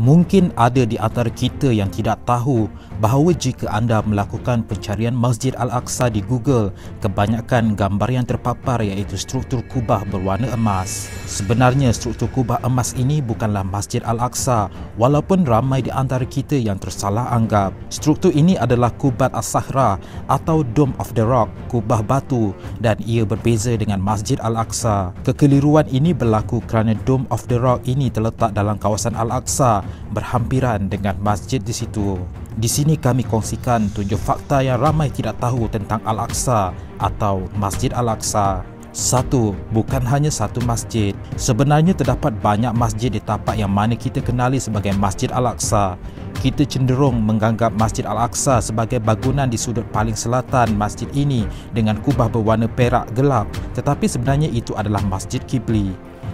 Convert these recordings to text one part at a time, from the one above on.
Mungkin ada di antara kita yang tidak tahu bahawa jika anda melakukan pencarian Masjid Al-Aqsa di Google, kebanyakan gambar yang terpapar iaitu struktur kubah berwarna emas. Sebenarnya struktur kubah emas ini bukanlah Masjid Al-Aqsa, walaupun ramai di antara kita yang tersalah anggap. Struktur ini adalah Kubat As-Sahra atau Dome of the Rock, kubah batu, dan ia berbeza dengan Masjid Al-Aqsa. Kekeliruan ini berlaku kerana Dome of the Rock ini terletak dalam kawasan Al-Aqsa, berhampiran dengan masjid di situ. Di sini kami kongsikan 7 fakta yang ramai tidak tahu tentang Al-Aqsa atau Masjid Al-Aqsa. 1. Bukan hanya satu masjid. Sebenarnya terdapat banyak masjid di tapak yang mana kita kenali sebagai Masjid Al-Aqsa. Kita cenderung menganggap Masjid Al-Aqsa sebagai bangunan di sudut paling selatan masjid ini dengan kubah berwarna perak gelap, tetapi sebenarnya itu adalah Masjid Qibli.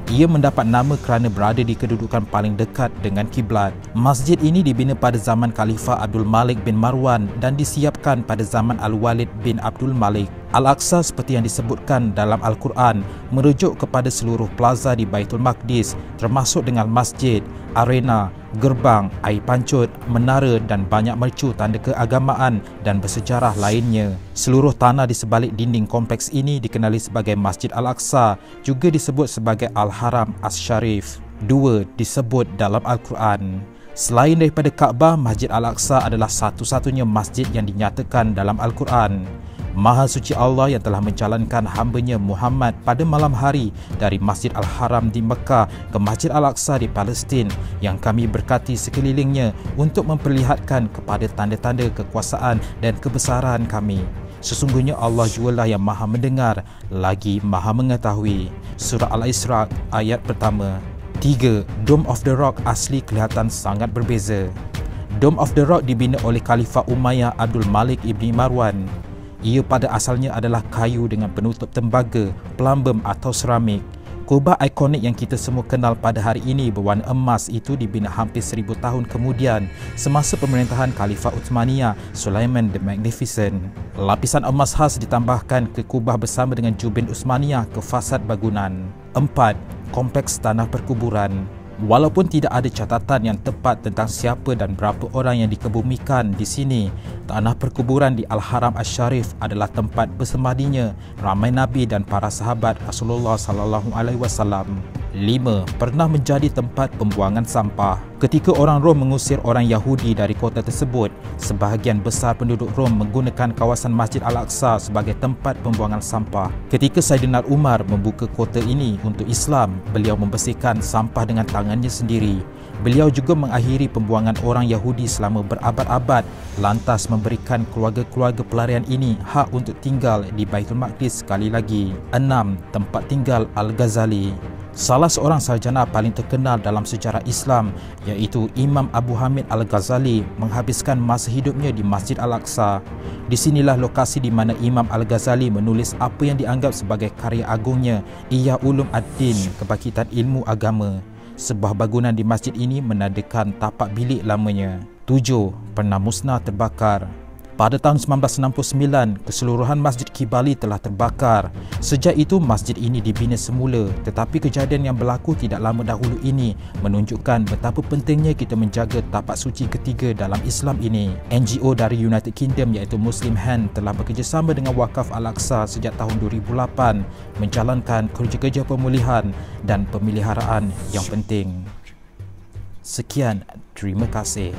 Ia mendapat nama kerana berada di kedudukan paling dekat dengan kiblat. Masjid ini dibina pada zaman Khalifah Abdul Malik bin Marwan dan disiapkan pada zaman Al-Walid bin Abdul Malik. Al-Aqsa seperti yang disebutkan dalam Al-Quran merujuk kepada seluruh plaza di Baitul Maqdis, termasuk dengan masjid, arena, gerbang, air pancut, menara dan banyak mercu tanda keagamaan dan bersejarah lainnya. Seluruh tanah di sebalik dinding kompleks ini dikenali sebagai Masjid Al-Aqsa, juga disebut sebagai Al-Haram As-Sharif. 2. Disebut dalam Al-Quran. Selain daripada Kaabah, Masjid Al-Aqsa adalah satu-satunya masjid yang dinyatakan dalam Al-Quran. Maha suci Allah yang telah menjalankan hamba-Nya Muhammad pada malam hari dari Masjid Al-Haram di Mekah ke Masjid Al-Aqsa di Palestin, yang kami berkati sekelilingnya untuk memperlihatkan kepada tanda-tanda kekuasaan dan kebesaran kami. Sesungguhnya Allah jugalah yang Maha mendengar lagi Maha mengetahui. Surah Al-Isra ayat pertama. 3. Dome of the Rock asli kelihatan sangat berbeza. Dome of the Rock dibina oleh Khalifah Umayyah Abdul Malik ibni Marwan. Ia pada asalnya adalah kayu dengan penutup tembaga, plumbum atau seramik. Kubah ikonik yang kita semua kenal pada hari ini berwarna emas itu dibina hampir 1000 tahun kemudian semasa pemerintahan Khalifah Uthmaniyah Sulaiman the Magnificent. Lapisan emas khas ditambahkan ke kubah bersama dengan jubin Uthmaniyah ke fasad bangunan. 4. Kompleks tanah perkuburan. Walaupun tidak ada catatan yang tepat tentang siapa dan berapa orang yang dikebumikan di sini, tanah perkuburan di Al-Haram Asy-Syarif adalah tempat bersemadinya ramai nabi dan para sahabat Rasulullah sallallahu alaihi wasallam. 5. Pernah menjadi tempat pembuangan sampah. Ketika orang Rom mengusir orang Yahudi dari kota tersebut, sebahagian besar penduduk Rom menggunakan kawasan Masjid Al-Aqsa sebagai tempat pembuangan sampah. Ketika Saidina Umar membuka kota ini untuk Islam, beliau membersihkan sampah dengan tangannya sendiri. Beliau juga mengakhiri pembuangan orang Yahudi selama berabad-abad, lantas memberikan keluarga-keluarga pelarian ini hak untuk tinggal di Baitul Maqdis sekali lagi. 6. Tempat tinggal Al-Ghazali. Salah seorang sarjana paling terkenal dalam sejarah Islam iaitu Imam Abu Hamid Al-Ghazali menghabiskan masa hidupnya di Masjid Al-Aqsa. Di sinilah lokasi di mana Imam Al-Ghazali menulis apa yang dianggap sebagai karya agungnya, Ihya Ulum Ad-Din, Kebangkitan Ilmu Agama. Sebuah bangunan di masjid ini menandakan tapak bilik lamanya. 7. Pernah musnah terbakar. Pada tahun 1969, keseluruhan Masjid Qibali telah terbakar. Sejak itu, masjid ini dibina semula, tetapi kejadian yang berlaku tidak lama dahulu ini menunjukkan betapa pentingnya kita menjaga tapak suci ketiga dalam Islam ini. NGO dari United Kingdom iaitu Muslim Hand telah bekerjasama dengan Wakaf Al-Aqsa sejak tahun 2008 menjalankan kerja-kerja pemulihan dan pemeliharaan yang penting. Sekian, terima kasih.